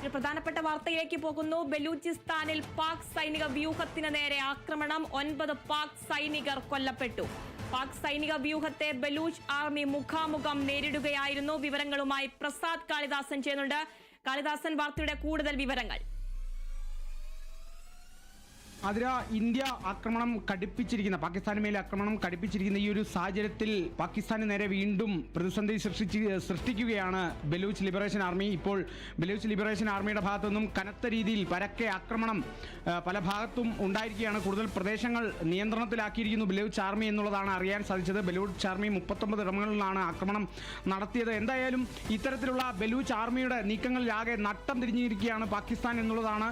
ഒരു പ്രധാനപ്പെട്ട വാർത്തയിലേക്ക് പോകുന്നു. ബലൂചിസ്ഥാനിൽ പാക് സൈനിക വ്യൂഹത്തിന് നേരെ ആക്രമണം. 9 പാക് സൈനികർ കൊല്ലപ്പെട്ടു. പാക് സൈനിക വ്യൂഹത്തെ ബലൂച്ച് ആർമി മുഖാമുഖം നേരിടുകയായിരുന്നു. വിവരങ്ങളുമായി പ്രസാദ് കാളിദാസൻ ചേരുന്നുണ്ട്. കാളിദാസൻ, വാർത്തയുടെ കൂടുതൽ വിവരങ്ങൾ. അതിര ഇന്ത്യ ആക്രമണം കടുപ്പിച്ചിരിക്കുന്ന പാകിസ്ഥാന് മേലെ ആക്രമണം കടുപ്പിച്ചിരിക്കുന്ന ഈ ഒരു സാഹചര്യത്തിൽ പാകിസ്ഥാന് നേരെ വീണ്ടും പ്രതിസന്ധി സൃഷ്ടിക്കുകയാണ് ബലൂച്ച് ലിബറേഷൻ ആർമി. ഇപ്പോൾ ബലൂച്ച് ലിബറേഷൻ ആർമിയുടെ ഭാഗത്തു നിന്നും കനത്ത രീതിയിൽ പരക്കെ ആക്രമണം പല ഭാഗത്തും ഉണ്ടായിരിക്കുകയാണ്. കൂടുതൽ പ്രദേശങ്ങൾ നിയന്ത്രണത്തിലാക്കിയിരിക്കുന്നു ബലൂച്ച് ആർമി എന്നുള്ളതാണ് അറിയാൻ സാധിച്ചത്. ബലൂച്ച് ആർമി 39 ഇടങ്ങളിലാണ് ആക്രമണം നടത്തിയത്. എന്തായാലും ഇത്തരത്തിലുള്ള ബലൂച്ച് ആർമിയുടെ നീക്കങ്ങളിലാകെ നട്ടം തിരിഞ്ഞിരിക്കുകയാണ് പാകിസ്ഥാൻ എന്നുള്ളതാണ്.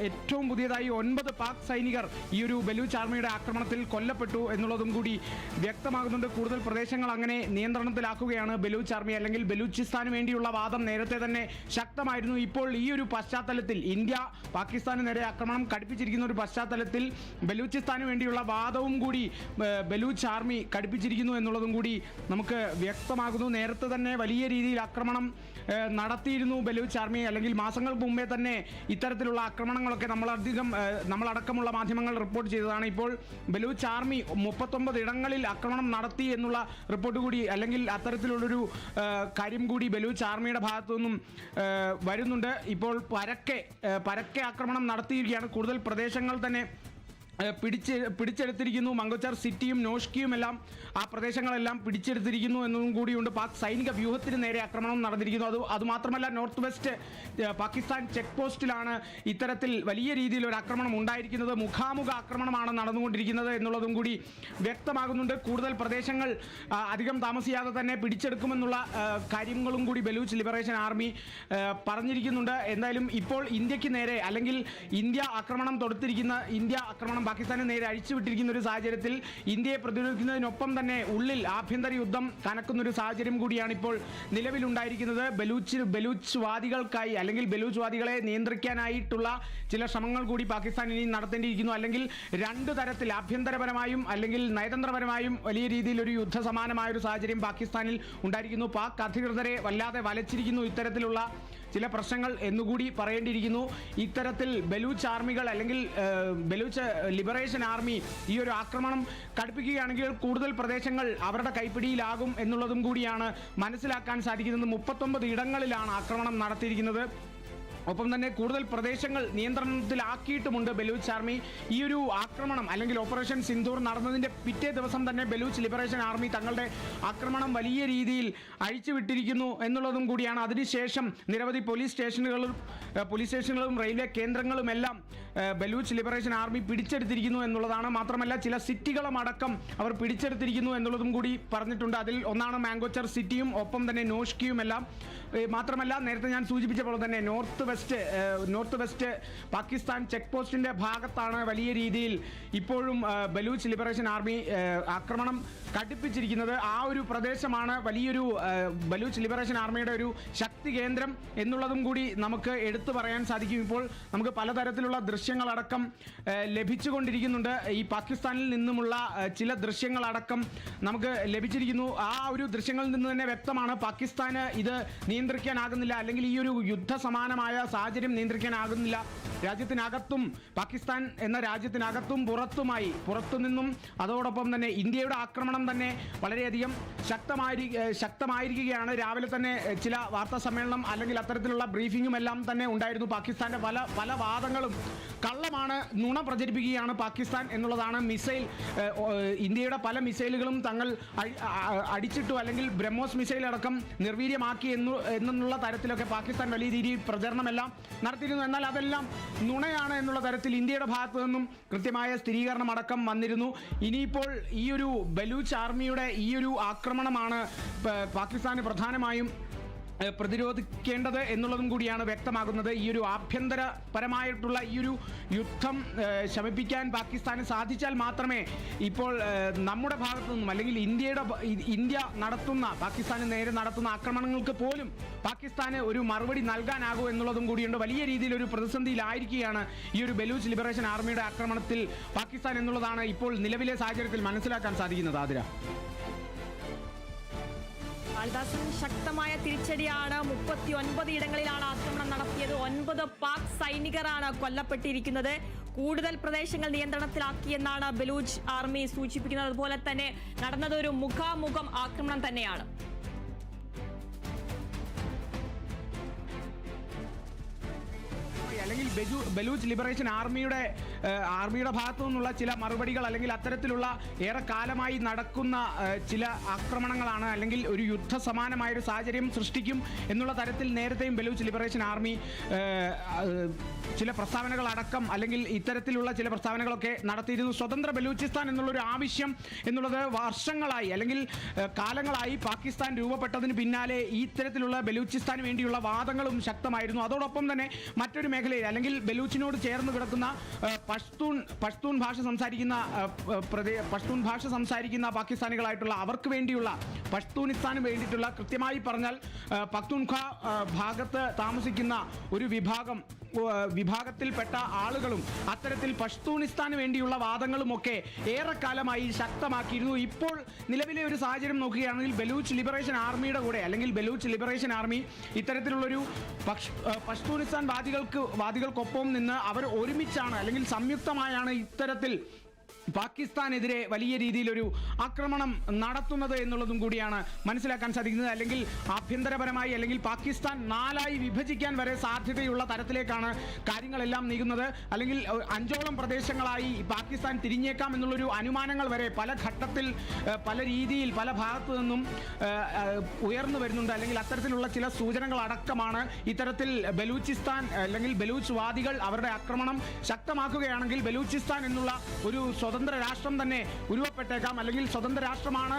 ഏറ്റവും പുതിയതായി 9 പാക് സൈനികർ ഈ ഒരു ബലൂച്ച് ആർമിയുടെ ആക്രമണത്തിൽ കൊല്ലപ്പെട്ടു എന്നുള്ളതും കൂടി വ്യക്തമാകുന്നുണ്ട്. കൂടുതൽ പ്രദേശങ്ങൾ അങ്ങനെ നിയന്ത്രണത്തിലാക്കുകയാണ് ബലൂച്ച് ആർമി. അല്ലെങ്കിൽ ബലൂചിസ്ഥാന് വേണ്ടിയുള്ള വാദം നേരത്തെ തന്നെ ശക്തമായിരുന്നു. ഇപ്പോൾ ഈ ഒരു പശ്ചാത്തലത്തിൽ ഇന്ത്യ പാകിസ്ഥാന് നേരെ ആക്രമണം കടുപ്പിച്ചിരിക്കുന്ന ഒരു പശ്ചാത്തലത്തിൽ ബലൂചിസ്ഥാന് വേണ്ടിയുള്ള വാദവും കൂടി ബലൂച്ച് ആർമി കടുപ്പിച്ചിരിക്കുന്നു എന്നുള്ളതും കൂടി നമുക്ക് വ്യക്തമാകുന്നു. നേരത്തെ തന്നെ വലിയ രീതിയിൽ ആക്രമണം നടത്തിയിരുന്നു ബലൂച്ച് ആർമി. അല്ലെങ്കിൽ മാസങ്ങൾക്ക് മുമ്പേ തന്നെ ഇത്തരത്തിലുള്ള ആക്രമണങ്ങളൊക്കെ നമ്മളടക്കമുള്ള മാധ്യമങ്ങൾ റിപ്പോർട്ട് ചെയ്തതാണ്. ഇപ്പോൾ ബലൂച്ച് ആർമി 39 ഇടങ്ങളിൽ ആക്രമണം നടത്തി എന്നുള്ള റിപ്പോർട്ട് കൂടി, അല്ലെങ്കിൽ അത്തരത്തിലുള്ളൊരു കാര്യം കൂടി ബലൂച്ച് ആർമിയുടെ ഭാഗത്തു നിന്നും വരുന്നുണ്ട്. ഇപ്പോൾ പരക്കെ ആക്രമണം നടത്തിയിരിക്കുകയാണ്. കൂടുതൽ പ്രദേശങ്ങൾ തന്നെ പിടിച്ചെടുത്തിരിക്കുന്നു. മംഗോച്ചാർ സിറ്റിയും നോഷ്കിയും എല്ലാം ആ പ്രദേശങ്ങളെല്ലാം പിടിച്ചെടുത്തിരിക്കുന്നു എന്നതും കൂടിയുണ്ട്. പാക് സൈനിക വ്യൂഹത്തിന് നേരെ ആക്രമണം നടന്നിരിക്കുന്നു. അതുമാത്രമല്ല, നോർത്ത് വെസ്റ്റ് പാകിസ്ഥാൻ ചെക്ക് പോസ്റ്റിലാണ് ഇത്തരത്തിൽ വലിയ രീതിയിൽ ഒരു ആക്രമണം ഉണ്ടായിരിക്കുന്നത്. മുഖാമുഖ ആക്രമണമാണ് നടന്നുകൊണ്ടിരിക്കുന്നത് എന്നുള്ളതും കൂടി വ്യക്തമാകുന്നുണ്ട്. കൂടുതൽ പ്രദേശങ്ങൾ അധികം താമസിയാതെ തന്നെ പിടിച്ചെടുക്കുമെന്നുള്ള കാര്യങ്ങളും കൂടി ബലൂച്ച് ലിബറേഷൻ ആർമി പറഞ്ഞിരിക്കുന്നുണ്ട്. എന്തായാലും ഇപ്പോൾ ഇന്ത്യക്ക് നേരെ, അല്ലെങ്കിൽ ഇന്ത്യ ആക്രമണം പാകിസ്ഥാന് നേരെ അഴിച്ചുവിട്ടിരിക്കുന്ന ഒരു സാഹചര്യത്തിൽ ഇന്ത്യയെ പ്രതിരോധിക്കുന്നതിനൊപ്പം തന്നെ ഉള്ളിൽ ആഭ്യന്തര യുദ്ധം കനക്കുന്നൊരു സാഹചര്യം കൂടിയാണ് ഇപ്പോൾ നിലവിലുണ്ടായിരിക്കുന്നത്. ബലൂച്ച് വാദികൾക്കായി, അല്ലെങ്കിൽ ബലൂച്ച് വാദികളെ നിയന്ത്രിക്കാനായിട്ടുള്ള ചില ശ്രമങ്ങൾ കൂടി പാകിസ്ഥാൻ ഇനി നടത്തേണ്ടിയിരിക്കുന്നു. അല്ലെങ്കിൽ രണ്ട് തരത്തിൽ, ആഭ്യന്തരപരമായും അല്ലെങ്കിൽ നയതന്ത്രപരമായും വലിയ രീതിയിൽ ഒരു യുദ്ധസമാനമായ ഒരു സാഹചര്യം പാകിസ്ഥാനിൽ ഉണ്ടായിരിക്കുന്നു. പാക് അധികൃതരെ വല്ലാതെ വലച്ചിരിക്കുന്നു ഇത്തരത്തിലുള്ള ചില പ്രശ്നങ്ങൾ എന്നുകൂടി പറയേണ്ടിയിരിക്കുന്നു. ഇത്തരത്തിൽ ബലൂച്ച് ആർമികൾ, അല്ലെങ്കിൽ ബലൂച്ച് ലിബറേഷൻ ആർമി ഈ ഒരു ആക്രമണം കടുപ്പിക്കുകയാണെങ്കിൽ കൂടുതൽ പ്രദേശങ്ങൾ അവരുടെ കൈപ്പിടിയിലാകും എന്നുള്ളതും കൂടിയാണ് മനസ്സിലാക്കാൻ സാധിക്കുന്നത്. 39 ഇടങ്ങളിലാണ് ആക്രമണം നടത്തിയിരിക്കുന്നത്. ഒപ്പം തന്നെ കൂടുതൽ പ്രദേശങ്ങൾ നിയന്ത്രണത്തിലാക്കിയിട്ടുമുണ്ട് ബലൂച്ച് ആർമി. ഈ ഒരു ആക്രമണം, അല്ലെങ്കിൽ ഓപ്പറേഷൻ സിന്ദൂർ നടന്നതിൻ്റെ പിറ്റേ ദിവസം തന്നെ ബലൂച്ച് ലിബറേഷൻ ആർമി തങ്ങളുടെ ആക്രമണം വലിയ രീതിയിൽ അഴിച്ചുവിട്ടിരിക്കുന്നു എന്നുള്ളതും കൂടിയാണ്. അതിനുശേഷം നിരവധി പോലീസ് സ്റ്റേഷനുകളും റെയിൽവേ കേന്ദ്രങ്ങളുമെല്ലാം ബലൂച്ച് ലിബറേഷൻ ആർമി പിടിച്ചെടുത്തിരിക്കുന്നു എന്നുള്ളതാണ്. മാത്രമല്ല, ചില സിറ്റികളും അടക്കം അവർ പിടിച്ചെടുത്തിരിക്കുന്നു എന്നുള്ളതും കൂടി പറഞ്ഞിട്ടുണ്ട്. അതിൽ ഒന്നാണ് മാംഗോച്ചർ സിറ്റിയും ഒപ്പം തന്നെ നോഷ്കിയും എല്ലാം. മാത്രമല്ല, നേരത്തെ ഞാൻ സൂചിപ്പിച്ച പോലെ തന്നെ നോർത്ത് വെസ്റ്റ് പാകിസ്ഥാൻ ചെക്ക് പോസ്റ്റിൻ്റെ ഭാഗത്താണ് വലിയ രീതിയിൽ ഇപ്പോഴും ബലൂച്ച് ലിബറേഷൻ ആർമി ആക്രമണം കടുപ്പിച്ചിരിക്കുന്നത്. ആ ഒരു പ്രദേശമാണ് വലിയൊരു ബലൂച്ച് ലിബറേഷൻ ആർമിയുടെ ഒരു ശക്തി കേന്ദ്രം എന്നുള്ളതും കൂടി നമുക്ക് എടുത്തു പറയാൻ സാധിക്കും. ഇപ്പോൾ നമുക്ക് പലതരത്തിലുള്ള ദൃശ്യങ്ങളടക്കം ലഭിച്ചുകൊണ്ടിരിക്കുന്നുണ്ട്. ഈ പാകിസ്ഥാനിൽ നിന്നുമുള്ള ചില ദൃശ്യങ്ങളടക്കം നമുക്ക് ലഭിച്ചിരിക്കുന്നു. ആ ഒരു ദൃശ്യങ്ങളിൽ നിന്ന് തന്നെ വ്യക്തമാണ് പാകിസ്ഥാന് ഇത് നിയന്ത്രിക്കാനാകുന്നില്ല, അല്ലെങ്കിൽ ഈ ഒരു യുദ്ധസമാനമായ സാഹചര്യം നിയന്ത്രിക്കാനാകുന്നില്ല. രാജ്യത്തിനകത്തും, പാകിസ്ഥാൻ എന്ന രാജ്യത്തിനകത്തും പുറത്തുനിന്നും അതോടൊപ്പം തന്നെ ഇന്ത്യയുടെ ആക്രമണം തന്നെ വളരെയധികം ശക്തമായിരിക്കുകയാണ്. രാവിലെ തന്നെ ചില വാർത്താ സമ്മേളനം, അല്ലെങ്കിൽ അത്തരത്തിലുള്ള ബ്രീഫിങ്ങും എല്ലാം തന്നെ ഉണ്ടായിരുന്നു. പാകിസ്ഥാൻ്റെ പല വാദങ്ങളും കള്ളമാണ്, നുണ പ്രചരിപ്പിക്കുകയാണ് പാകിസ്ഥാൻ എന്നുള്ളതാണ്. ഇന്ത്യയുടെ പല മിസൈലുകളും തങ്ങൾ അടിച്ചിട്ടു, അല്ലെങ്കിൽ ബ്രഹ്മോസ് മിസൈൽ അടക്കം നിർവീര്യമാക്കി എന്നുള്ള തരത്തിലൊക്കെ പാകിസ്ഥാൻ വലിയ രീതിയിൽ പ്രചരണമെല്ലാം നടത്തിയിരുന്നു. എന്നാൽ അതെല്ലാം നുണയാണ് എന്നുള്ള തരത്തിൽ ഇന്ത്യയുടെ ഭാഗത്തു നിന്നും കൃത്യമായ സ്ഥിരീകരണം അടക്കം വന്നിരുന്നു. ഇനിയിപ്പോൾ ഈ ഒരു ബലൂച്ച് ആർമിയുടെ ഈ ഒരു ആക്രമണമാണ് പാകിസ്ഥാന് പ്രധാനമായും പ്രതിരോധിക്കേണ്ടത് എന്നുള്ളതും കൂടിയാണ് വ്യക്തമാകുന്നത്. ഈ ഒരു ആഭ്യന്തരപരമായിട്ടുള്ള ഈ ഒരു യുദ്ധം ശമിപ്പിക്കാൻ പാകിസ്ഥാന് സാധിച്ചാൽ മാത്രമേ ഇപ്പോൾ നമ്മുടെ ഭാഗത്തു നിന്നും, അല്ലെങ്കിൽ ഇന്ത്യ പാകിസ്ഥാന് നേരെ നടത്തുന്ന ആക്രമണങ്ങൾക്ക് പോലും പാകിസ്ഥാന് ഒരു മറുപടി നൽകാനാകൂ എന്നുള്ളതും കൂടിയുണ്ട്. വലിയ രീതിയിൽ ഒരു പ്രതിസന്ധിയിലായിരിക്കുകയാണ് ഈ ഒരു ബലൂച്ച് ലിബറേഷൻ ആർമിയുടെ ആക്രമണത്തിൽ പാകിസ്ഥാൻ എന്നുള്ളതാണ് ഇപ്പോൾ നിലവിലെ സാഹചര്യത്തിൽ മനസ്സിലാക്കാൻ സാധിക്കുന്നത്. ആതിര, കാളിദാസൻ, ശക്തമായ തിരിച്ചടിയാണ്. 39 ഇടങ്ങളിലാണ് ആക്രമണം നടത്തിയത്. 9 പാക് സൈനികരാണ് കൊല്ലപ്പെട്ടിരിക്കുന്നത്. കൂടുതൽ പ്രദേശങ്ങൾ നിയന്ത്രണത്തിലാക്കിയെന്നാണ് ബലൂച്ച് ആർമി സൂചിപ്പിക്കുന്നത്. അതുപോലെ തന്നെ നടന്നത് ഒരു മുഖാമുഖം ആക്രമണം തന്നെയാണ്. അല്ലെങ്കിൽ ബലൂച്ച് ലിബറേഷൻ ആർമിയുടെ ഭാഗത്തു നിന്നുള്ള ചില മറുപടികൾ അല്ലെങ്കിൽ അത്തരത്തിലുള്ള ഏറെ കാലമായി നടക്കുന്ന ചില ആക്രമണങ്ങളാണ്, അല്ലെങ്കിൽ ഒരു യുദ്ധസമാനമായൊരു സാഹചര്യം സൃഷ്ടിക്കും എന്നുള്ള തരത്തിൽ നേരത്തെയും ബലൂച്ച് ലിബറേഷൻ ആർമി ചില പ്രസ്താവനകൾ അടക്കം അല്ലെങ്കിൽ ഇത്തരത്തിലുള്ള ചില പ്രസ്താവനകളൊക്കെ നടത്തിയിരുന്നു. സ്വതന്ത്ര ബലൂചിസ്ഥാൻ എന്നുള്ളൊരു ആവശ്യം എന്നുള്ളത് വർഷങ്ങളായി അല്ലെങ്കിൽ കാലങ്ങളായി പാകിസ്ഥാൻ രൂപപ്പെട്ടതിന് പിന്നാലെ ഇത്തരത്തിലുള്ള ബലൂചിസ്ഥാന് വേണ്ടിയുള്ള വാദങ്ങളും ശക്തമായിരുന്നു. അതോടൊപ്പം തന്നെ മറ്റൊരു മേഖലയിൽ അല്ലെങ്കിൽ ബലൂച്ചിനോട് ചേർന്ന് കിടക്കുന്ന പഷ്തൂൺ ഭാഷ സംസാരിക്കുന്ന പാകിസ്ഥാനികളായിട്ടുള്ള അവർക്ക് വേണ്ടിയുള്ള പഷ്തൂനിസ്ഥാന് വേണ്ടിയിട്ടുള്ള, കൃത്യമായി പറഞ്ഞാൽ പഖ്തൂൺഖ്വ ഭാഗത്ത് താമസിക്കുന്ന ഒരു വിഭാഗത്തിൽപ്പെട്ട ആളുകളും അത്തരത്തിൽ പഷ്തൂണിസ്ഥാന് വേണ്ടിയുള്ള വാദങ്ങളുമൊക്കെ ഏറെക്കാലമായി ശക്തമാക്കിയിരുന്നു. ഇപ്പോൾ നിലവിലെ ഒരു സാഹചര്യം നോക്കുകയാണെങ്കിൽ ബലൂച്ച് ലിബറേഷൻ ആർമിയുടെ കൂടെ അല്ലെങ്കിൽ ബലൂച്ച് ലിബറേഷൻ ആർമി ഇത്തരത്തിലുള്ളൊരു പഷ്തൂണിസ്ഥാൻ വാദികൾക്കൊപ്പം നിന്ന് അവർ ഒരുമിച്ചാണ് അല്ലെങ്കിൽ സംയുക്തമായാണ് ഇത്തരത്തിൽ പാകിസ്ഥാനെതിരെ വലിയ രീതിയിലൊരു ആക്രമണം നടത്തുന്നത് എന്നുള്ളതും കൂടിയാണ് മനസ്സിലാക്കാൻ സാധിക്കുന്നത്. അല്ലെങ്കിൽ ആഭ്യന്തരപരമായി അല്ലെങ്കിൽ പാകിസ്ഥാൻ 4ആയി വിഭജിക്കാൻ വരെ സാധ്യതയുള്ള തരത്തിലേക്കാണ് കാര്യങ്ങളെല്ലാം നീങ്ങുന്നത്. അല്ലെങ്കിൽ 5ഓളം പ്രദേശങ്ങളായി പാകിസ്ഥാൻ തിരിഞ്ഞേക്കാം എന്നുള്ളൊരു അനുമാനങ്ങൾ വരെ പല ഘട്ടത്തിൽ പല രീതിയിൽ പല ഭാഗത്തു നിന്നും ഉയർന്നു വരുന്നുണ്ട്. അല്ലെങ്കിൽ അത്തരത്തിലുള്ള ചില സൂചനകൾ അടക്കമാണ് ഇത്തരത്തിൽ ബലൂചിസ്ഥാൻ അല്ലെങ്കിൽ ബലൂച്ച് വാദികൾ അവരുടെ ആക്രമണം ശക്തമാക്കുകയാണെങ്കിൽ ബലൂചിസ്ഥാൻ എന്നുള്ള ഒരു സ്വതന്ത്ര രാഷ്ട്രം തന്നെ ഉരുവപ്പെട്ടേക്കാം, അല്ലെങ്കിൽ സ്വതന്ത്ര രാഷ്ട്രമാണ്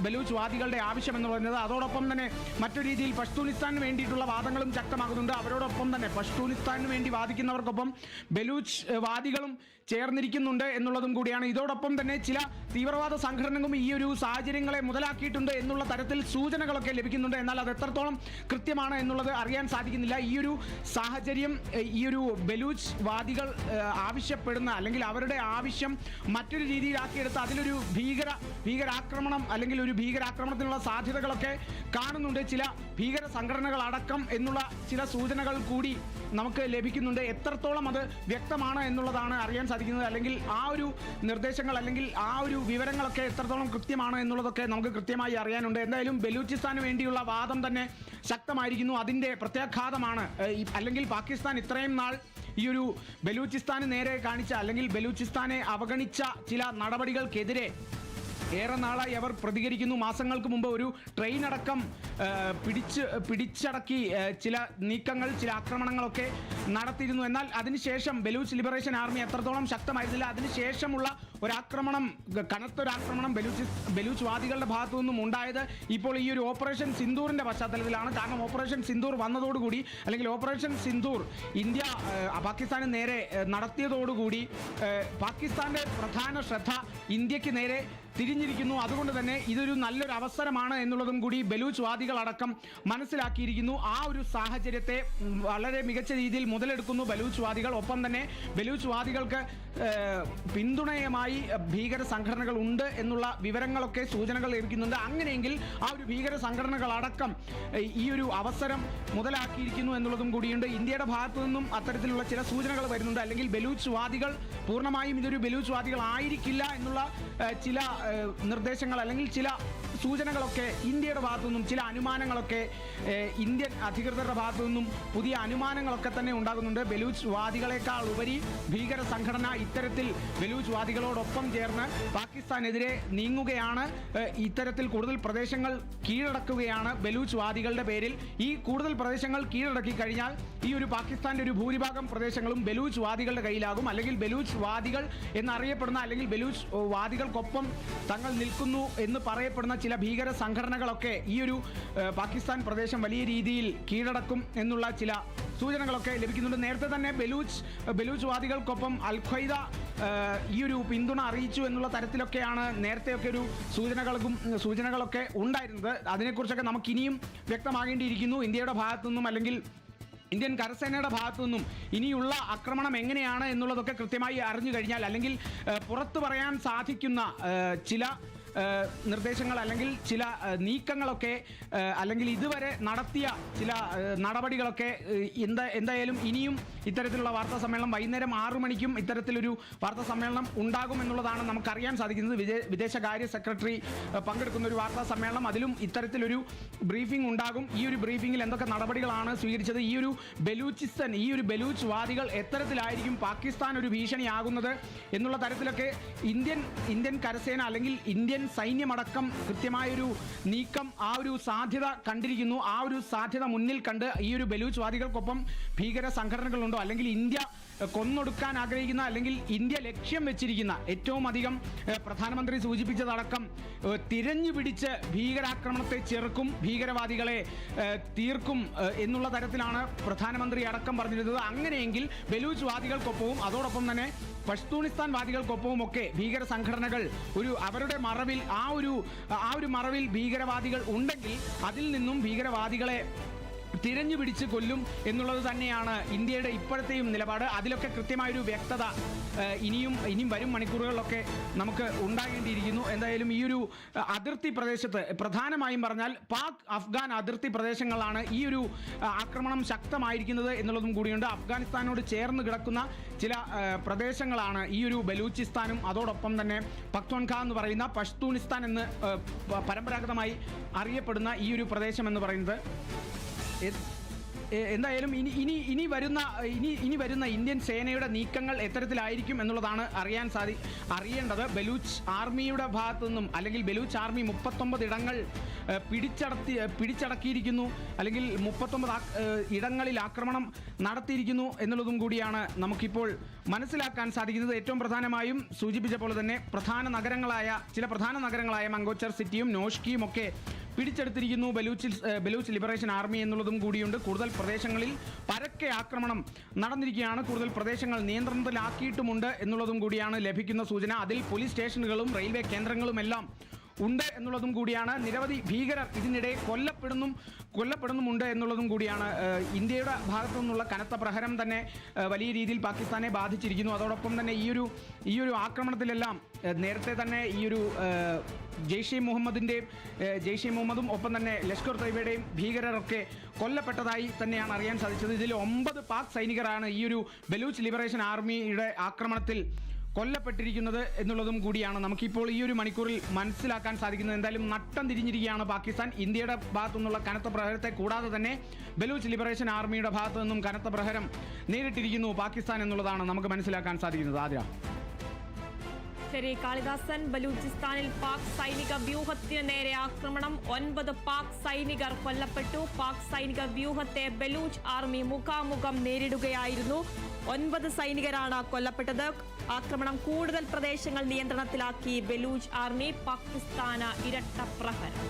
ബലൂച്ച് വാദികളുടെ ആവശ്യം എന്ന് പറയുന്നത്. അതോടൊപ്പം തന്നെ മറ്റു രീതിയിൽ പഷ്തൂനിസ്ഥാന് വേണ്ടിയിട്ടുള്ള വാദങ്ങളും ശക്തമാകുന്നുണ്ട്. അവരോടൊപ്പം തന്നെ പഷ്തൂനിസ്ഥാന് വേണ്ടി വാദിക്കുന്നവർക്കൊപ്പം ബലൂച്ച് വാദികളും ചേർന്നിരിക്കുന്നുണ്ട് എന്നുള്ളതും കൂടിയാണ്. ഇതോടൊപ്പം തന്നെ ചില തീവ്രവാദ സംഘടനകളും ഈ ഒരു സാഹചര്യങ്ങളെ മുതലാക്കിയിട്ടുണ്ട് എന്നുള്ള തരത്തിൽ സൂചനകളൊക്കെ ലഭിക്കുന്നുണ്ട്. എന്നാൽ അത് എത്രത്തോളം കൃത്യമാണ് എന്നുള്ളത് അറിയാൻ സാധിക്കുന്നില്ല. ഈ ഒരു സാഹചര്യം ഈ ഒരു ബലൂച്ച് വാദികൾ ആവശ്യപ്പെടുന്ന അല്ലെങ്കിൽ അവരുടെ ആവശ്യം മറ്റൊരു രീതിയിലാക്കിയെടുത്ത് അതിലൊരു ഭീകരാക്രമണം അല്ലെങ്കിൽ ഒരു ഭീകരാക്രമണത്തിനുള്ള സാധ്യതകളൊക്കെ കാണുന്നുണ്ട്. ചില ഭീകര സംഘടനകൾ അടക്കം എന്നുള്ള ചില സൂചനകൾ കൂടി നമുക്ക് ലഭിക്കുന്നുണ്ട്. എത്രത്തോളം അത് വ്യക്തമാണ് എന്നുള്ളതാണ് അറിയാൻ സാധിക്കുന്നത്. അല്ലെങ്കിൽ ആ ഒരു നിർദ്ദേശങ്ങൾ അല്ലെങ്കിൽ ആ ഒരു വിവരങ്ങളൊക്കെ എത്രത്തോളം കൃത്യമാണ് എന്നുള്ളതൊക്കെ നമുക്ക് കൃത്യമായി അറിയാനുണ്ട്. എന്തായാലും ബലൂചിസ്ഥാന് വേണ്ടിയുള്ള വാദം തന്നെ ശക്തമായിരിക്കുന്നു. അതിൻ്റെ പ്രത്യാഘാതമാണ് അല്ലെങ്കിൽ പാകിസ്ഥാൻ ഇത്രയും നാൾ ഈ ഒരു ബലൂചിസ്ഥാന് നേരെ കാണിച്ച അല്ലെങ്കിൽ ബലൂചിസ്ഥാനെ അവഗണിച്ച ചില നടപടികൾക്കെതിരെ ഏറെ നാളായി അവർ പ്രതികരിക്കുന്നു. മാസങ്ങൾക്ക് മുമ്പ് ഒരു ട്രെയിൻ അടക്കം പിടിച്ചടക്കി ചില നീക്കങ്ങൾ ചില ആക്രമണങ്ങളൊക്കെ നടത്തിയിരുന്നു. എന്നാൽ അതിനുശേഷം ബലൂച്ച് ലിബറേഷൻ ആർമി എത്രത്തോളം ശക്തമായിരുന്നില്ല. അതിനുശേഷമുള്ള ഒരാക്രമണം, കനത്തൊരാക്രമണം ബലൂച്ച് വാദികളുടെ ഭാഗത്തു നിന്നും ഉണ്ടായത് ഇപ്പോൾ ഈ ഒരു ഓപ്പറേഷൻ സിന്ദൂറിൻ്റെ പശ്ചാത്തലത്തിലാണ്. കാരണം ഓപ്പറേഷൻ സിന്ദൂർ വന്നതോടുകൂടി അല്ലെങ്കിൽ ഓപ്പറേഷൻ സിന്ദൂർ ഇന്ത്യ പാകിസ്ഥാന് നേരെ നടത്തിയതോടുകൂടി പാകിസ്ഥാന്റെ പ്രധാന ശ്രദ്ധ ഇന്ത്യക്ക് നേരെ തിരിഞ്ഞിരിക്കുന്നു. അതുകൊണ്ട് തന്നെ ഇതൊരു നല്ലൊരു അവസരമാണ് എന്നുള്ളതും കൂടി ബലൂച്ച് വാദികളടക്കം മനസ്സിലാക്കിയിരിക്കുന്നു. ആ ഒരു സാഹചര്യത്തെ വളരെ മികച്ച രീതിയിൽ മുതലെടുക്കുന്നു ബലൂച്ച് വാദികൾ. ഒപ്പം തന്നെ ബലൂച്ച് വാദികൾക്ക് പിന്തുണയുമായി ഭീകര സംഘടനകൾ ഉണ്ട് എന്നുള്ള വിവരങ്ങളൊക്കെ സൂചനകൾ ലഭിക്കുന്നുണ്ട്. അങ്ങനെയെങ്കിൽ ആ ഒരു ഭീകര സംഘടനകളടക്കം ഈ ഒരു അവസരം മുതലാക്കിയിരിക്കുന്നു എന്നുള്ളതും കൂടിയുണ്ട്. ഇന്ത്യയുടെ ഭാഗത്തു നിന്നും അത്തരത്തിലുള്ള ചില സൂചനകൾ വരുന്നുണ്ട്. അല്ലെങ്കിൽ ബലൂച്ച് വാദികൾ പൂർണ്ണമായും ഇതൊരു ബലൂച്ച് വാദികൾ ആയിരിക്കില്ല എന്നുള്ള ചില നിർദ്ദേശങ്ങൾ അല്ലെങ്കിൽ ചില സൂചനകളൊക്കെ ഇന്ത്യയുടെ ഭാഗത്തു നിന്നും ചില അനുമാനങ്ങളൊക്കെ ഇന്ത്യൻ അധികൃതരുടെ ഭാഗത്തു നിന്നും പുതിയ അനുമാനങ്ങളൊക്കെ തന്നെ ഉണ്ടാകുന്നുണ്ട്. ബലൂച്ച് വാദികളെക്കാൾ ഉപരി ഭീകര സംഘടന ഇത്തരത്തിൽ ബലൂച്ച് വാദികളോടൊപ്പം ചേർന്ന് പാകിസ്ഥാനെതിരെ നീങ്ങുകയാണ്. ഇത്തരത്തിൽ കൂടുതൽ പ്രദേശങ്ങൾ കീഴടക്കുകയാണ് ബലൂച്ച് വാദികളുടെ പേരിൽ. ഈ കൂടുതൽ പ്രദേശങ്ങൾ കീഴടക്കി കഴിഞ്ഞാൽ ഈ ഒരു പാകിസ്ഥാന്റെ ഒരു ഭൂരിഭാഗം പ്രദേശങ്ങളും ബലൂച്ച് വാദികളുടെ കയ്യിലാകും. അല്ലെങ്കിൽ ബലൂച്ച് വാദികൾ എന്നറിയപ്പെടുന്ന അല്ലെങ്കിൽ ബലൂച്ച് വാദികൾക്കൊപ്പം തങ്ങൾ നിൽക്കുന്നു എന്ന് പറയപ്പെടുന്ന ചില ഭീകര സംഘടനകളൊക്കെ ഈ ഒരു പാകിസ്ഥാൻ പ്രദേശം വലിയ രീതിയിൽ കീഴടക്കും എന്നുള്ള ചില സൂചനകളൊക്കെ ലഭിക്കുന്നുണ്ട്. നേരത്തെ തന്നെ ബലൂച്ച് വാദികൾക്കൊപ്പം അൽ ഖ്വയ്ദ ഈ ഒരു പിന്തുണ അറിയിച്ചു എന്നുള്ള തരത്തിലൊക്കെയാണ് നേരത്തെയൊക്കെ ഒരു സൂചനകളൊക്കെ ഉണ്ടായിരുന്നത്. അതിനെക്കുറിച്ചൊക്കെ നമുക്കിനിയും വ്യക്തമാകേണ്ടിയിരിക്കുന്നു. ഇന്ത്യയുടെ ഭാഗത്തു നിന്നും അല്ലെങ്കിൽ ഇന്ത്യൻ കരസേനയുടെ ഭാഗത്തു നിന്നും ഇനിയുള്ള ആക്രമണം എങ്ങനെയാണ് എന്നുള്ളതൊക്കെ കൃത്യമായി അറിഞ്ഞു കഴിഞ്ഞാൽ അല്ലെങ്കിൽ പുറത്തു പറയാൻ സാധിക്കുന്ന ചില നിർദ്ദേശങ്ങൾ അല്ലെങ്കിൽ ചില നീക്കങ്ങളൊക്കെ അല്ലെങ്കിൽ ഇതുവരെ നടത്തിയ ചില നടപടികളൊക്കെ എന്തായാലും ഇനിയും ഇത്തരത്തിലുള്ള വാർത്താ സമ്മേളനം വൈകുന്നേരം 6 മണിക്കും ഇത്തരത്തിലൊരു വാർത്താ സമ്മേളനം ഉണ്ടാകുമെന്നുള്ളതാണ് നമുക്കറിയാൻ സാധിക്കുന്നത്. വിദേശകാര്യ സെക്രട്ടറി പങ്കെടുക്കുന്ന ഒരു വാർത്താ സമ്മേളനം, അതിലും ഇത്തരത്തിലൊരു ബ്രീഫിംഗ് ഉണ്ടാകും. ഈ ഒരു ബ്രീഫിംഗിൽ എന്തൊക്കെ നടപടികളാണ് സ്വീകരിച്ചത്, ഈ ഒരു ബലൂചിസ്ഥാൻ, ഈ ഒരു ബലൂച്ച് വാദികൾ എത്തരത്തിലായിരിക്കും പാകിസ്ഥാൻ ഒരു ഭീഷണിയാകുന്നത് എന്നുള്ള തരത്തിലൊക്കെ ഇന്ത്യൻ കരസേന അല്ലെങ്കിൽ ഇന്ത്യൻ സൈന്യമടക്കം കൃത്യമായൊരു നീക്കം, ആ ഒരു സാധ്യത കണ്ടിരിക്കുന്നു. ആ ഒരു സാധ്യത മുന്നിൽ കണ്ട് ഈ ഒരു ബലൂച്ച് വാദികൾക്കൊപ്പം ഭീകര സംഘടനകളുണ്ടോ, അല്ലെങ്കിൽ ഇന്ത്യ കൊന്നൊടുക്കാൻ ആഗ്രഹിക്കുന്ന അല്ലെങ്കിൽ ഇന്ത്യ ലക്ഷ്യം വെച്ചിരിക്കുന്ന ഏറ്റവും അധികം പ്രധാനമന്ത്രി സൂചിപ്പിച്ചതടക്കം തിരഞ്ഞു പിടിച്ച് ഭീകരാക്രമണത്തെ ചെറുക്കും, ഭീകരവാദികളെ തീർക്കും എന്നുള്ള തരത്തിലാണ് പ്രധാനമന്ത്രി അടക്കം പറഞ്ഞിരുന്നത്. അങ്ങനെയെങ്കിൽ ബലൂച്ച് വാദികൾക്കൊപ്പവും അതോടൊപ്പം തന്നെ പഷ്തൂണിസ്ഥാൻ വാദികൾക്കൊപ്പവും ഒക്കെ ഭീകര സംഘടനകൾ അവരുടെ മറവിൽ ആ ഒരു മറവിൽ ഭീകരവാദികൾ ഉണ്ടെങ്കിൽ അതിൽ നിന്നും ഭീകരവാദികളെ തിരഞ്ഞു പിടിച്ച് കൊല്ലും എന്നുള്ളത് തന്നെയാണ് ഇന്ത്യയുടെ ഇപ്പോഴത്തെയും നിലപാട്. അതിലൊക്കെ കൃത്യമായൊരു വ്യക്തത ഇനിയും വരും മണിക്കൂറുകളിലൊക്കെ നമുക്ക് ഉണ്ടാകേണ്ടിയിരിക്കുന്നു. എന്തായാലും ഈ ഒരു അതിർത്തി പ്രദേശത്ത്, പ്രധാനമായും പറഞ്ഞാൽ പാക് അഫ്ഗാൻ അതിർത്തി പ്രദേശങ്ങളാണ് ഈ ഒരു ആക്രമണം ശക്തമായിരിക്കുന്നത് എന്നുള്ളതും കൂടിയുണ്ട്. അഫ്ഗാനിസ്ഥാനോട് ചേർന്ന് കിടക്കുന്ന ചില പ്രദേശങ്ങളാണ് ഈ ഒരു ബലൂചിസ്ഥാനും അതോടൊപ്പം തന്നെ പക്തോൺഖ എന്ന് പറയുന്ന പഷ്തൂണിസ്ഥാൻ എന്ന് പരമ്പരാഗതമായി അറിയപ്പെടുന്ന ഈ ഒരു പ്രദേശം എന്ന് പറയുന്നത്. എന്തായാലും ഇനി വരുന്ന ഇന്ത്യൻ സേനയുടെ നീക്കങ്ങൾ എത്തരത്തിലായിരിക്കും എന്നുള്ളതാണ് അറിയേണ്ടത്. ബലൂച്ച് ആർമിയുടെ ഭാഗത്തു നിന്നും അല്ലെങ്കിൽ ബലൂച്ച് ആർമി 39 ഇടങ്ങൾ പിടിച്ചടക്കിയിരിക്കുന്നു, അല്ലെങ്കിൽ 39 ഇടങ്ങളിൽ ആക്രമണം നടത്തിയിരിക്കുന്നു എന്നുള്ളതും കൂടിയാണ് നമുക്കിപ്പോൾ മനസ്സിലാക്കാൻ സാധിക്കുന്നത്. ഏറ്റവും പ്രധാനമായും സൂചിപ്പിച്ച പോലെ തന്നെ ചില പ്രധാന നഗരങ്ങളായ മംഗോച്ചർ സിറ്റിയും നോഷ്കിയും ഒക്കെ പിടിച്ചെടുത്തിരിക്കുന്നു ബലൂച്ച് ലിബറേഷൻ ആർമി എന്നുള്ളതും കൂടിയുണ്ട്. കൂടുതൽ പ്രദേശങ്ങളിൽ പരക്കെ ആക്രമണം നടന്നിരിക്കുകയാണ്. കൂടുതൽ പ്രദേശങ്ങൾ നിയന്ത്രണത്തിലാക്കിയിട്ടുമുണ്ട് എന്നുള്ളതും കൂടിയാണ് ലഭിക്കുന്ന സൂചന. അതിൽ പോലീസ് സ്റ്റേഷനുകളും റെയിൽവേ കേന്ദ്രങ്ങളുമെല്ലാം ഉണ്ട് എന്നുള്ളതും കൂടിയാണ്. നിരവധി ഭീകരർ ഇതിനിടെ കൊല്ലപ്പെടുന്നുമുണ്ട് എന്നുള്ളതും കൂടിയാണ്. ഇന്ത്യയുടെ ഭാഗത്തു നിന്നുള്ള കനത്ത പ്രഹരം തന്നെ വലിയ രീതിയിൽ പാകിസ്ഥാനെ ബാധിച്ചിരിക്കുന്നു. അതോടൊപ്പം തന്നെ ഈ ഒരു ആക്രമണത്തിലെല്ലാം നേരത്തെ തന്നെ ഈ ഒരു ജെയ്ഷെ മുഹമ്മദും ഒപ്പം തന്നെ ലഷ്കർ തൊയ്ബയുടെയും ഭീകരരൊക്കെ കൊല്ലപ്പെട്ടതായി തന്നെയാണ് അറിയാൻ സാധിച്ചത്. ഇതിൽ 9 പാക് സൈനികരാണ് ഈ ഒരു ബലൂച്ച് ലിബറേഷൻ ആർമിയുടെ ആക്രമണത്തിൽ കൊല്ലപ്പെട്ടിരിക്കുന്നത് എന്നുള്ളതും കൂടിയാണ് നമുക്കിപ്പോൾ ഈ ഒരു മണിക്കൂറിൽ മനസ്സിലാക്കാൻ സാധിക്കുന്നത്. എന്തായാലും നട്ടം തിരിഞ്ഞിരിക്കുകയാണ് പാകിസ്ഥാൻ. ഇന്ത്യയുടെ ഭാഗത്തു നിന്നുള്ള കനത്ത പ്രഹരത്തെ കൂടാതെ തന്നെ ബലൂച്ച് ലിബറേഷൻ ആർമിയുടെ ഭാഗത്തു നിന്നും കനത്ത പ്രഹരം നേരിട്ടിരിക്കുന്നു പാകിസ്ഥാൻ എന്നുള്ളതാണ് നമുക്ക് മനസ്സിലാക്കാൻ സാധിക്കുന്നത്. ആദ്യ ശരി, കാളിദാസൻ, ബലൂചിസ്ഥാനിൽ പാക് സൈനിക വ്യൂഹത്തിന് നേരെ ആക്രമണം, 9 പാക് സൈനികർ കൊല്ലപ്പെട്ടു. പാക് സൈനിക വ്യൂഹത്തെ ബലൂച്ച് ആർമി മുഖാമുഖം നേരിടുകയായിരുന്നു. 9 സൈനികരാണ് കൊല്ലപ്പെട്ടത്. ആക്രമണം കൂടുതൽ പ്രദേശങ്ങൾ നിയന്ത്രണത്തിലാക്കി ബലൂച്ച് ആർമി. പാകിസ്ഥാന് ഇരട്ട പ്രഹരം.